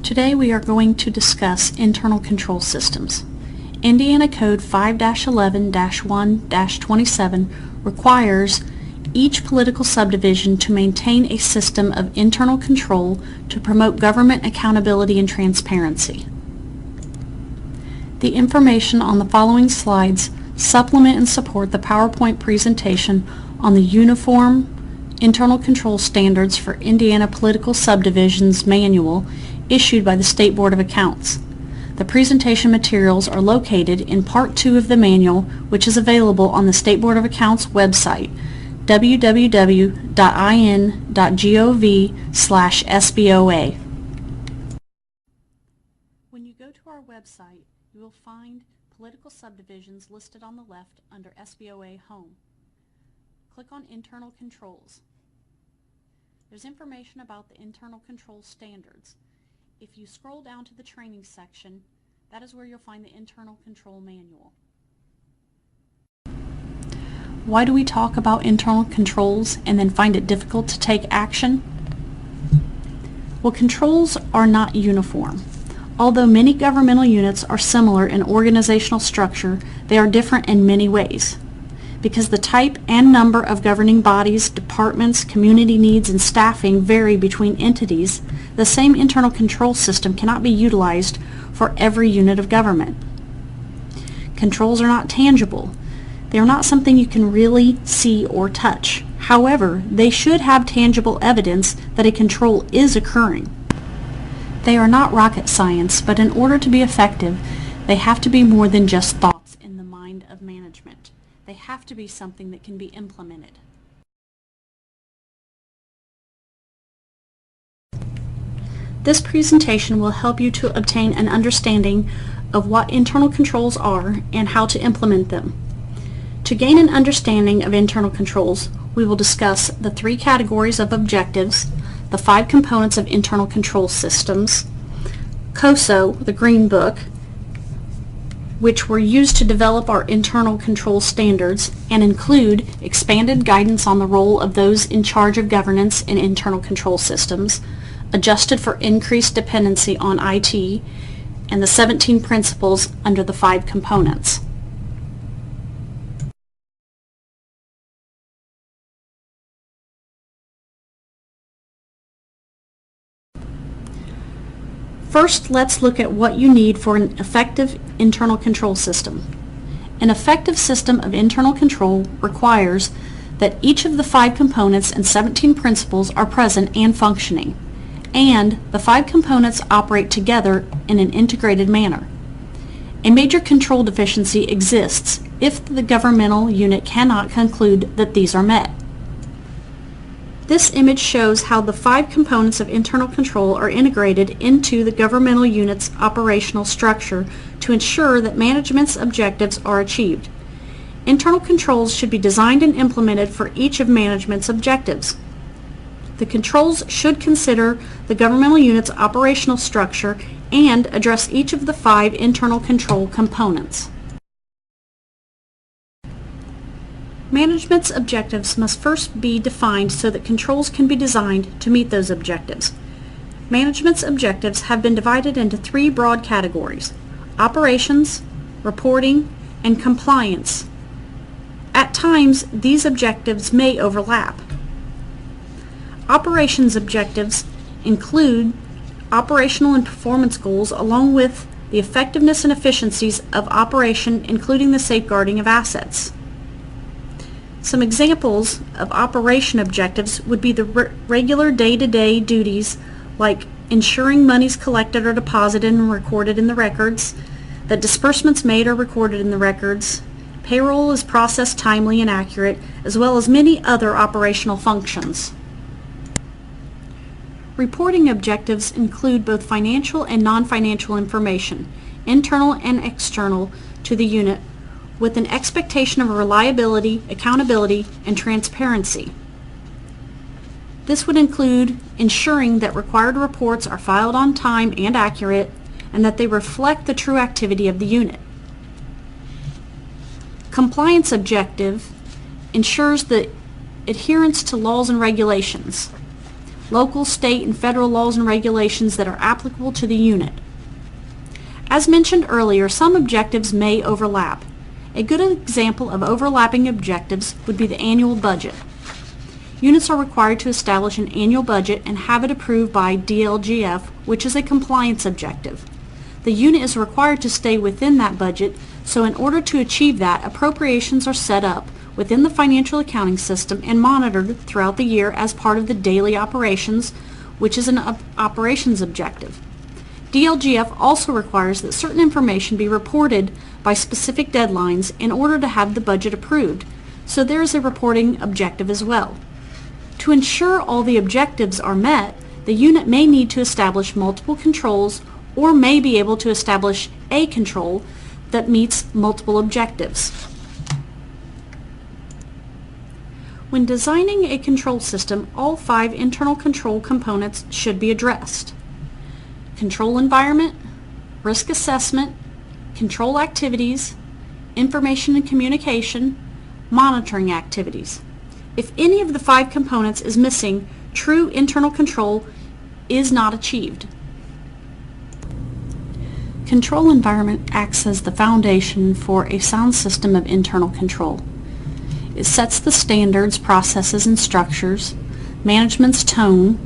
Today we are going to discuss internal control systems. Indiana Code 5-11-1-27 requires each political subdivision to maintain a system of internal control to promote government accountability and transparency. The information on the following slides supplement and support the PowerPoint presentation on the Uniform Internal Control Standards for Indiana Political Subdivisions Manual issued by the State Board of Accounts. The presentation materials are located in Part 2 of the manual, which is available on the State Board of Accounts website, www.in.gov/SBOA. When you go to our website, you will find political subdivisions listed on the left under SBOA Home. Click on Internal Controls. There's information about the internal control standards. If you scroll down to the training section, that is where you'll find the internal control manual. Why do we talk about internal controls and then find it difficult to take action? Well, controls are not uniform. Although many governmental units are similar in organizational structure, they are different in many ways. Because the type and number of governing bodies, departments, community needs, and staffing vary between entities, the same internal control system cannot be utilized for every unit of government. Controls are not tangible. They are not something you can really see or touch. However, they should have tangible evidence that a control is occurring. They are not rocket science, but in order to be effective, they have to be more than just thoughts in the mind of management. They have to be something that can be implemented. This presentation will help you to obtain an understanding of what internal controls are and how to implement them. To gain an understanding of internal controls, we will discuss the 3 categories of objectives, the 5 components of internal control systems, COSO, the Green Book, which were used to develop our internal control standards and include expanded guidance on the role of those in charge of governance in internal control systems, adjusted for increased dependency on IT, and the 17 principles under the 5 components. First, let's look at what you need for an effective internal control system. An effective system of internal control requires that each of the 5 components and 17 principles are present and functioning, and the 5 components operate together in an integrated manner. A major control deficiency exists if the governmental unit cannot conclude that these are met. This image shows how the 5 components of internal control are integrated into the governmental unit's operational structure to ensure that management's objectives are achieved. Internal controls should be designed and implemented for each of management's objectives. The controls should consider the governmental unit's operational structure and address each of the 5 internal control components. Management's objectives must first be defined so that controls can be designed to meet those objectives. Management's objectives have been divided into 3 broad categories: operations, reporting, and compliance. At times, these objectives may overlap. Operations objectives include operational and performance goals along with the effectiveness and efficiencies of operation, including the safeguarding of assets. Some examples of operation objectives would be the regular day-to-day duties like ensuring monies collected are deposited and recorded in the records, that disbursements made are recorded in the records, payroll is processed timely and accurate, as well as many other operational functions. Reporting objectives include both financial and non-financial information, internal and external to the unit, with an expectation of reliability, accountability, and transparency. This would include ensuring that required reports are filed on time and accurate, and that they reflect the true activity of the unit. Compliance objective ensures the adherence to laws and regulations. local, state, and federal laws and regulations that are applicable to the unit. As mentioned earlier, some objectives may overlap. A good example of overlapping objectives would be the annual budget. Units are required to establish an annual budget and have it approved by DLGF, which is a compliance objective. The unit is required to stay within that budget, so in order to achieve that, appropriations are set up within the financial accounting system and monitored throughout the year as part of the daily operations, which is an operations objective. DLGF also requires that certain information be reported by specific deadlines in order to have the budget approved, so there is a reporting objective as well. To ensure all the objectives are met, the unit may need to establish multiple controls or may be able to establish a control that meets multiple objectives. When designing a control system, all 5 internal control components should be addressed: control environment, risk assessment, control activities, information and communication, monitoring activities. If any of the 5 components is missing, true internal control is not achieved. Control environment acts as the foundation for a sound system of internal control. It sets the standards, processes, and structures, management's tone,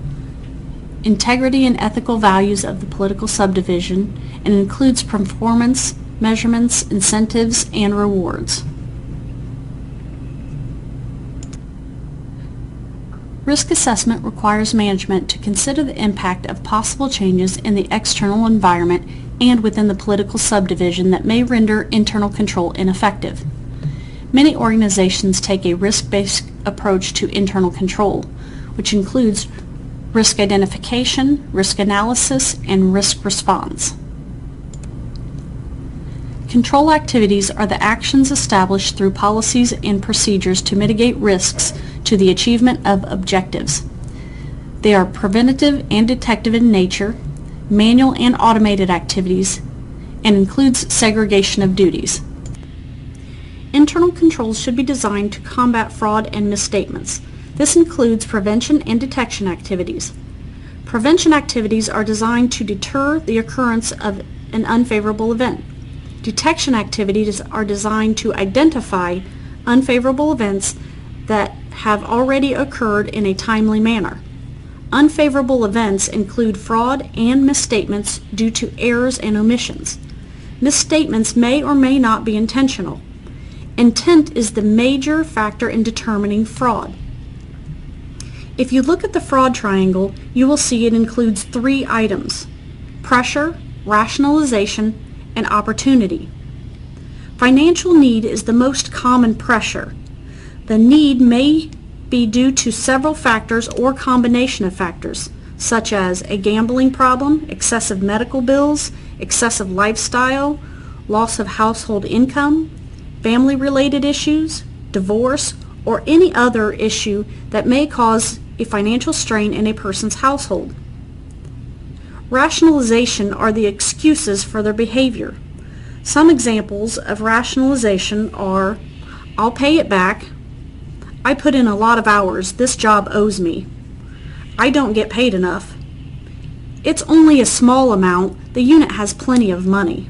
integrity and ethical values of the political subdivision, and includes performance, measurements, incentives, and rewards. Risk assessment requires management to consider the impact of possible changes in the external environment and within the political subdivision that may render internal control ineffective. Many organizations take a risk-based approach to internal control, which includes risk identification, risk analysis, and risk response. Control activities are the actions established through policies and procedures to mitigate risks to the achievement of objectives. They are preventative and detective in nature, manual and automated activities, and includes segregation of duties. Internal controls should be designed to combat fraud and misstatements. This includes prevention and detection activities. Prevention activities are designed to deter the occurrence of an unfavorable event. Detection activities are designed to identify unfavorable events that have already occurred in a timely manner. Unfavorable events include fraud and misstatements due to errors and omissions. Misstatements may or may not be intentional. Intent is the major factor in determining fraud. If you look at the fraud triangle, you will see it includes 3 items: pressure, rationalization, and opportunity. Financial need is the most common pressure. The need may be due to several factors or combination of factors, such as a gambling problem, excessive medical bills, excessive lifestyle, loss of household income, family-related issues, divorce, or any other issue that may cause a financial strain in a person's household. Rationalization are the excuses for their behavior. Some examples of rationalization are, "I'll pay it back," "I put in a lot of hours, this job owes me," "I don't get paid enough," "It's only a small amount, the unit has plenty of money."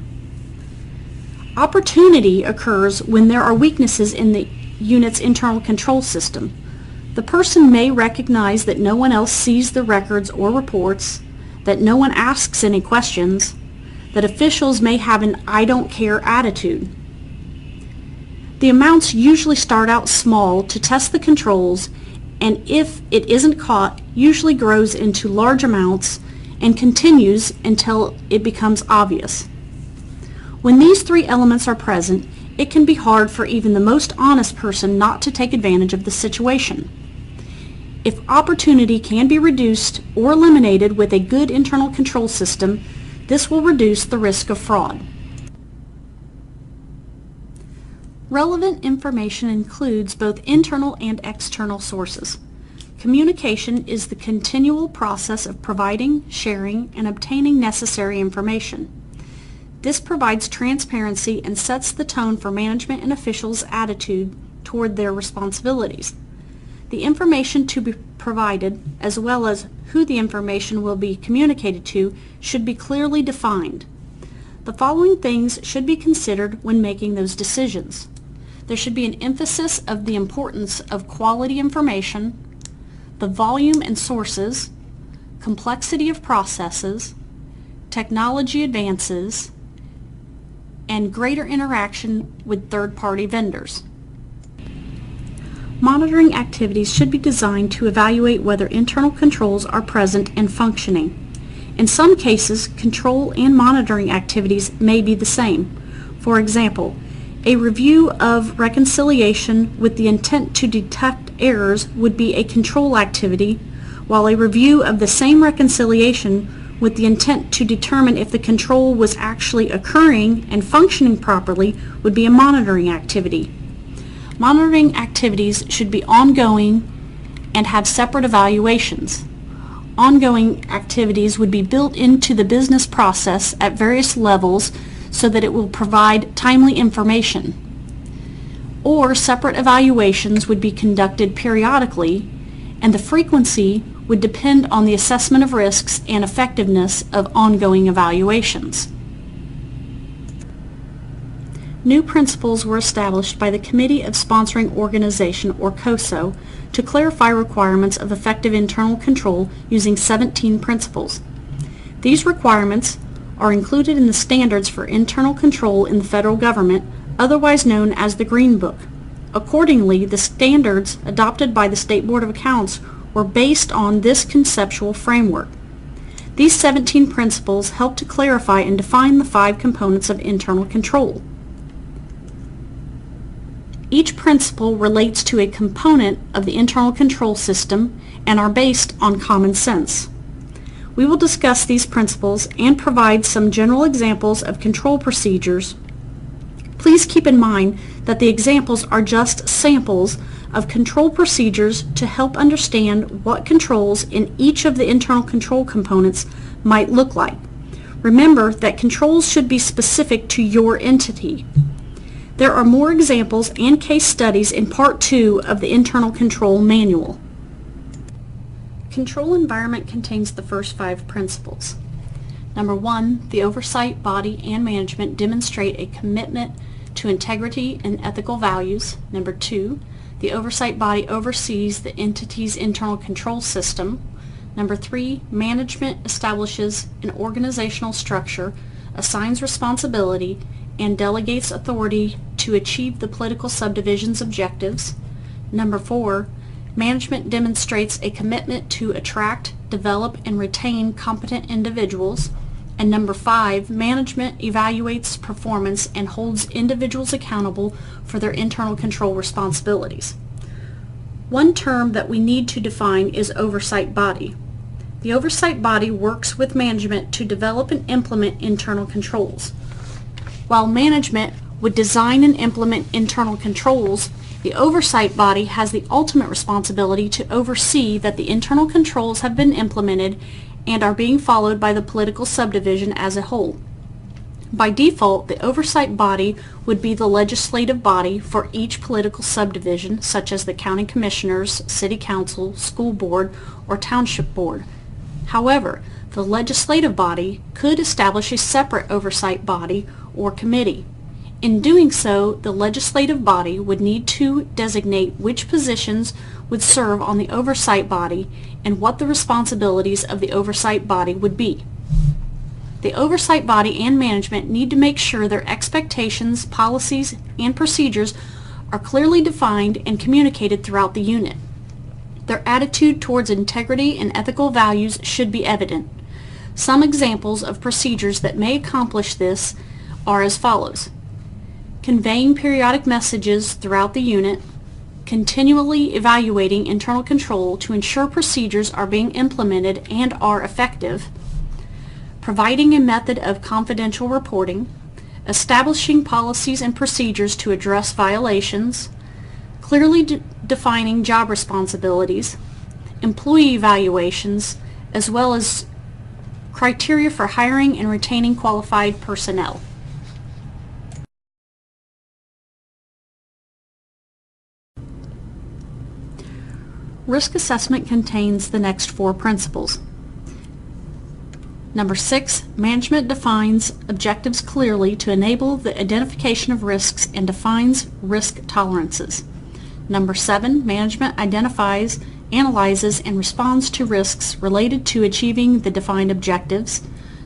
Opportunity occurs when there are weaknesses in the unit's internal control system. The person may recognize that no one else sees the records or reports, that no one asks any questions, that officials may have an "I don't care" attitude. The amounts usually start out small to test the controls, and if it isn't caught, usually grows into large amounts and continues until it becomes obvious. When these 3 elements are present, it can be hard for even the most honest person not to take advantage of the situation. If opportunity can be reduced or eliminated with a good internal control system, this will reduce the risk of fraud. Relevant information includes both internal and external sources. Communication is the continual process of providing, sharing, and obtaining necessary information. This provides transparency and sets the tone for management and officials' attitude toward their responsibilities. The information to be provided, as well as who the information will be communicated to, should be clearly defined. The following things should be considered when making those decisions. There should be an emphasis of the importance of quality information, the volume and sources, complexity of processes, technology advances, and greater interaction with third-party vendors. Monitoring activities should be designed to evaluate whether internal controls are present and functioning. In some cases, control and monitoring activities may be the same. For example, a review of reconciliation with the intent to detect errors would be a control activity, while a review of the same reconciliation with the intent to determine if the control was actually occurring and functioning properly would be a monitoring activity. Monitoring activities should be ongoing and have separate evaluations. Ongoing activities would be built into the business process at various levels so that it will provide timely information. Or separate evaluations would be conducted periodically, and the frequency would depend on the assessment of risks and effectiveness of ongoing evaluations. New principles were established by the Committee of Sponsoring Organization, or COSO, to clarify requirements of effective internal control using 17 principles. These requirements are included in the Standards for Internal Control in the Federal Government, otherwise known as the Green Book. Accordingly, the standards adopted by the State Board of Accounts were based on this conceptual framework. These 17 principles help to clarify and define the 5 components of internal control. Each principle relates to a component of the internal control system and are based on common sense. We will discuss these principles and provide some general examples of control procedures. Please keep in mind that the examples are just samples of control procedures to help understand what controls in each of the internal control components might look like. Remember that controls should be specific to your entity. There are more examples and case studies in Part 2 of the Internal Control Manual. Control environment contains the first 5 principles. Number 1, the oversight body and management demonstrate a commitment to integrity and ethical values. Number 2, the oversight body oversees the entity's internal control system. Number 3, management establishes an organizational structure, assigns responsibility, and delegates authority to achieve the political subdivision's objectives. Number 4, management demonstrates a commitment to attract, develop, and retain competent individuals. And number 5, management evaluates performance and holds individuals accountable for their internal control responsibilities. One term that we need to define is oversight body. The oversight body works with management to develop and implement internal controls. While management would design and implement internal controls, the oversight body has the ultimate responsibility to oversee that the internal controls have been implemented and are being followed by the political subdivision as a whole. By default, the oversight body would be the legislative body for each political subdivision, such as the county commissioners, city council, school board, or township board. However, the legislative body could establish a separate oversight body or committee. In doing so, the legislative body would need to designate which positions would serve on the oversight body and what the responsibilities of the oversight body would be. The oversight body and management need to make sure their expectations, policies, and procedures are clearly defined and communicated throughout the unit. Their attitude towards integrity and ethical values should be evident. Some examples of procedures that may accomplish this are as follows: conveying periodic messages throughout the unit, continually evaluating internal control to ensure procedures are being implemented and are effective, providing a method of confidential reporting, establishing policies and procedures to address violations, clearly defining job responsibilities, employee evaluations, as well as criteria for hiring and retaining qualified personnel. risk assessment contains the next 4 principles. Number 6, management defines objectives clearly to enable the identification of risks and defines risk tolerances. Number 7, management identifies, analyzes, and responds to risks related to achieving the defined objectives.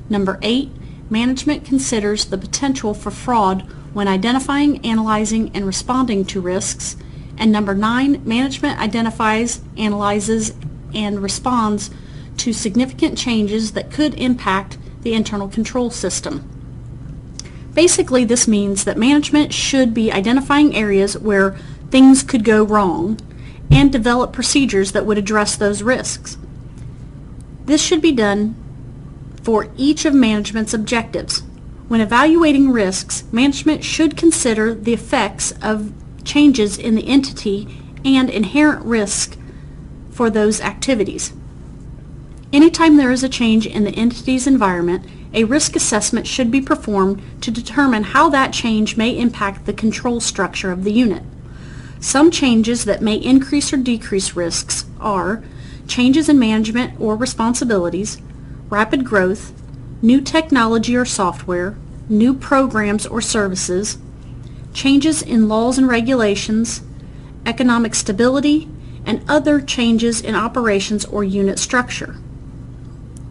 Number 8, management considers the potential for fraud when identifying, analyzing, and responding to risks. And number 9, management identifies, analyzes, and responds to significant changes that could impact the internal control system. Basically, this means that management should be identifying areas where things could go wrong and develop procedures that would address those risks. This should be done for each of management's objectives. When evaluating risks, management should consider the effects of changes in the entity and inherent risk for those activities. Anytime there is a change in the entity's environment, a risk assessment should be performed to determine how that change may impact the control structure of the unit. Some changes that may increase or decrease risks are changes in management or responsibilities, rapid growth, new technology or software, new programs or services, changes in laws and regulations, economic stability, and other changes in operations or unit structure.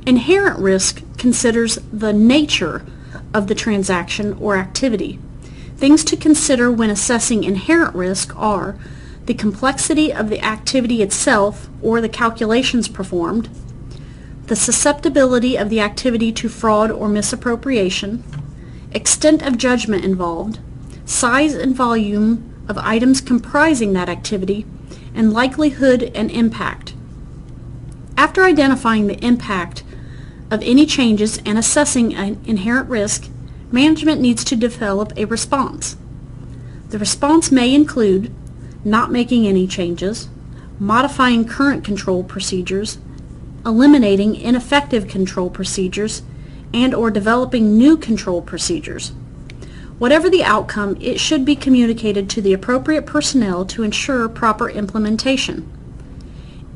Inherent risk considers the nature of the transaction or activity. Things to consider when assessing inherent risk are the complexity of the activity itself or the calculations performed, the susceptibility of the activity to fraud or misappropriation, extent of judgment involved, size and volume of items comprising that activity, and likelihood and impact. After identifying the impact of any changes and assessing an inherent risk, management needs to develop a response. The response may include not making any changes, modifying current control procedures, eliminating ineffective control procedures, and/or developing new control procedures. Whatever the outcome, it should be communicated to the appropriate personnel to ensure proper implementation.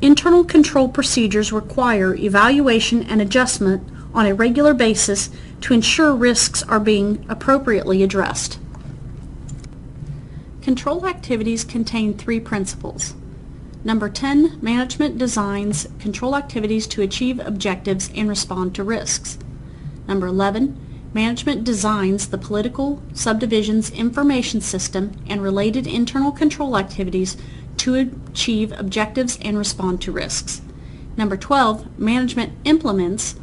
Internal control procedures require evaluation and adjustment on a regular basis to ensure risks are being appropriately addressed. Control activities contain 3 principles. Number 10, management designs control activities to achieve objectives and respond to risks. Number 11, management designs the political subdivision's information system and related internal control activities to achieve objectives and respond to risks. Number 12, management implements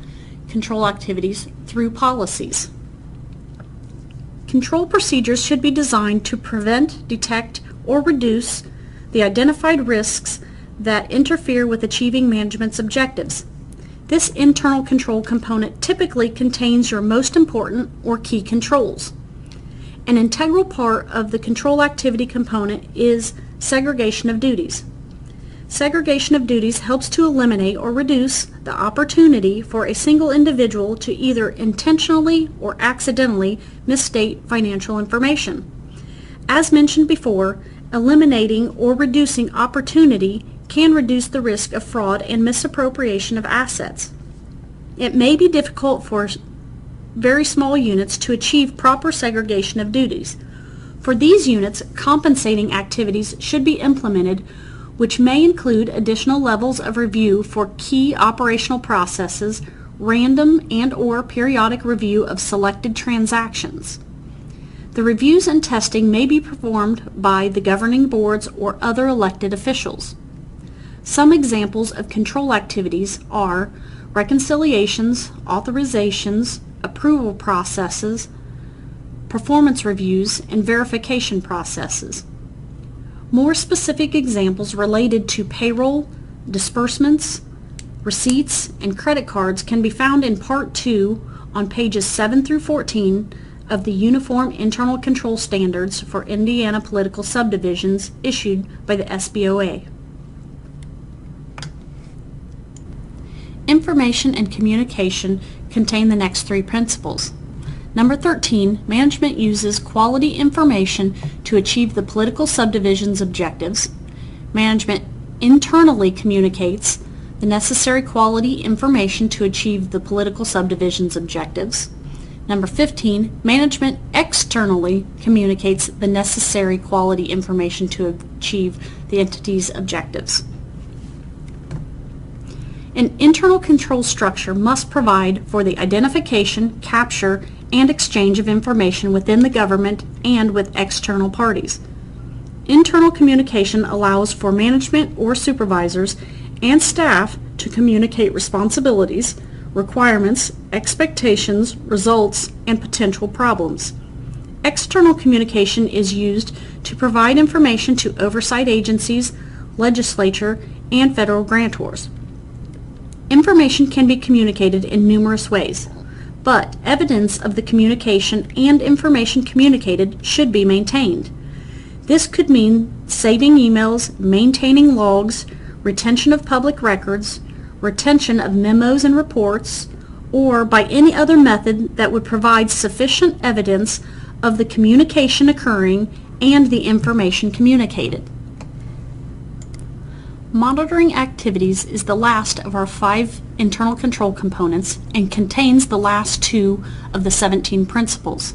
control activities through policies. Control procedures should be designed to prevent, detect, or reduce the identified risks that interfere with achieving management's objectives. This internal control component typically contains your most important or key controls. An integral part of the control activity component is segregation of duties. Segregation of duties helps to eliminate or reduce the opportunity for a single individual to either intentionally or accidentally misstate financial information. As mentioned before, eliminating or reducing opportunity can reduce the risk of fraud and misappropriation of assets. It may be difficult for very small units to achieve proper segregation of duties. For these units, compensating activities should be implemented, which may include additional levels of review for key operational processes, random and/or periodic review of selected transactions. The reviews and testing may be performed by the governing boards or other elected officials. Some examples of control activities are reconciliations, authorizations, approval processes, performance reviews, and verification processes. More specific examples related to payroll, disbursements, receipts, and credit cards can be found in Part 2 on pages 7 through 14 of the Uniform Internal Control Standards for Indiana Political Subdivisions issued by the SBOA. Information and communication contain the next 3 principles. Number 13, management uses quality information to achieve the political subdivision's objectives. Management internally communicates the necessary quality information to achieve the political subdivision's objectives. Number 15, management externally communicates the necessary quality information to achieve the entity's objectives. An internal control structure must provide for the identification, capture, and exchange of information within the government and with external parties. Internal communication allows for management or supervisors and staff to communicate responsibilities, requirements, expectations, results, and potential problems. External communication is used to provide information to oversight agencies, legislature, and federal grantors. Information can be communicated in numerous ways, but evidence of the communication and information communicated should be maintained. This could mean saving emails, maintaining logs, retention of public records, retention of memos and reports, or by any other method that would provide sufficient evidence of the communication occurring and the information communicated. Monitoring activities is the last of our 5 internal control components and contains the last 2 of the 17 principles.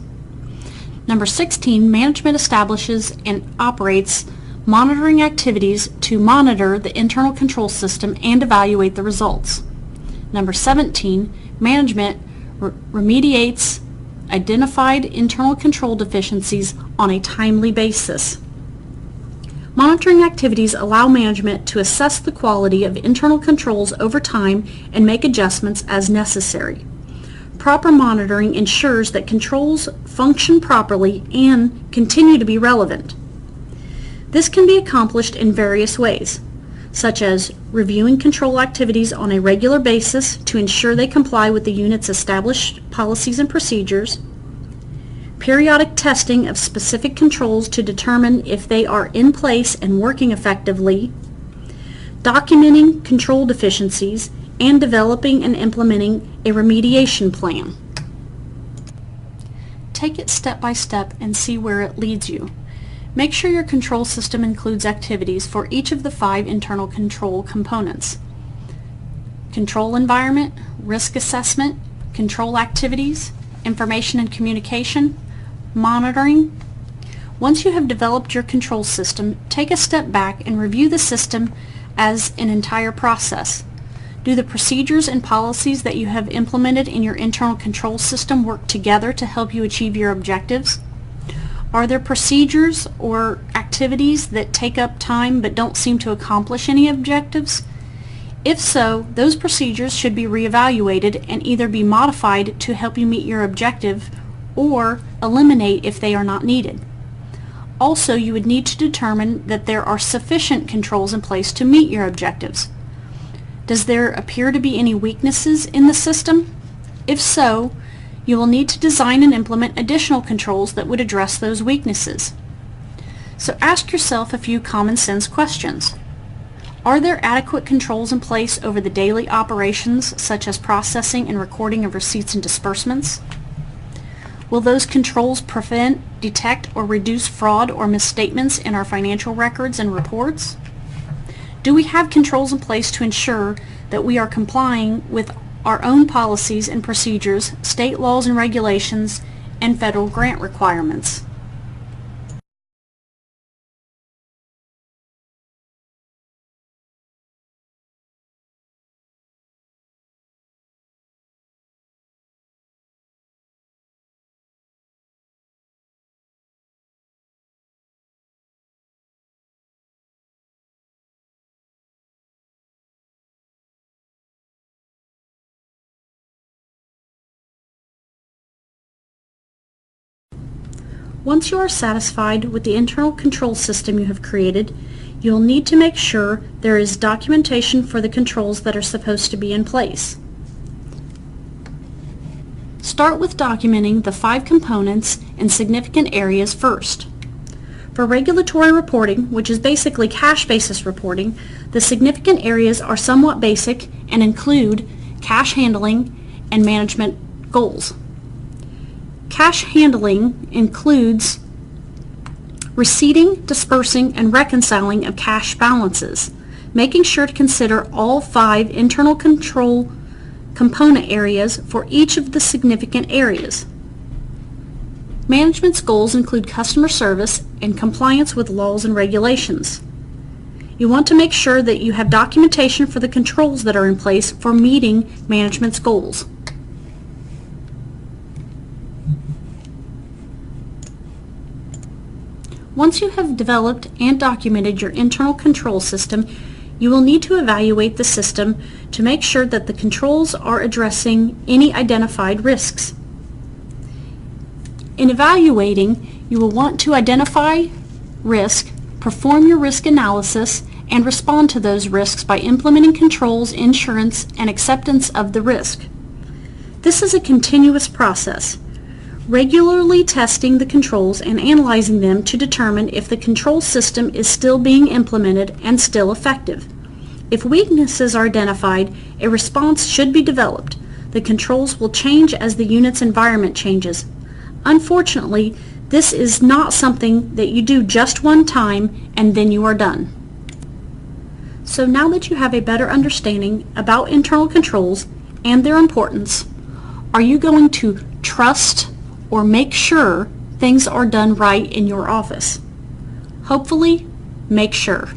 Number 16, management establishes and operates monitoring activities to monitor the internal control system and evaluate the results. Number 17, management remediates identified internal control deficiencies on a timely basis. Monitoring activities allow management to assess the quality of internal controls over time and make adjustments as necessary. Proper monitoring ensures that controls function properly and continue to be relevant. This can be accomplished in various ways, such as reviewing control activities on a regular basis to ensure they comply with the unit's established policies and procedures, periodic testing of specific controls to determine if they are in place and working effectively, documenting control deficiencies, and developing and implementing a remediation plan. Take it step by step and see where it leads you. Make sure your control system includes activities for each of the 5 internal control components: control environment, risk assessment, control activities, information and communication, monitoring. Once you have developed your control system, take a step back and review the system as an entire process. Do the procedures and policies that you have implemented in your internal control system work together to help you achieve your objectives? Are there procedures or activities that take up time but don't seem to accomplish any objectives? If so, those procedures should be reevaluated and either be modified to help you meet your objective or eliminate if they are not needed. Also, you would need to determine that there are sufficient controls in place to meet your objectives. Does there appear to be any weaknesses in the system? If so, you will need to design and implement additional controls that would address those weaknesses. So ask yourself a few common sense questions. Are there adequate controls in place over the daily operations, such as processing and recording of receipts and disbursements? Will those controls prevent, detect, or reduce fraud or misstatements in our financial records and reports? Do we have controls in place to ensure that we are complying with our own policies and procedures, state laws and regulations, and federal grant requirements? Once you are satisfied with the internal control system you have created, you will need to make sure there is documentation for the controls that are supposed to be in place. Start with documenting the 5 components and significant areas first. For regulatory reporting, which is basically cash basis reporting, the significant areas are somewhat basic and include cash handling and management goals. Cash handling includes receiving, dispersing, and reconciling of cash balances, making sure to consider all 5 internal control component areas for each of the significant areas. Management's goals include customer service and compliance with laws and regulations. You want to make sure that you have documentation for the controls that are in place for meeting management's goals. Once you have developed and documented your internal control system, you will need to evaluate the system to make sure that the controls are addressing any identified risks. In evaluating, you will want to identify risk, perform your risk analysis, and respond to those risks by implementing controls, insurance, and acceptance of the risk. This is a continuous process, regularly testing the controls and analyzing them to determine if the control system is still being implemented and still effective. If weaknesses are identified, a response should be developed. The controls will change as the unit's environment changes. Unfortunately, this is not something that you do just one time and then you are done. So now that you have a better understanding about internal controls and their importance, are you going to trust or make sure things are done right in your office? Hopefully, make sure.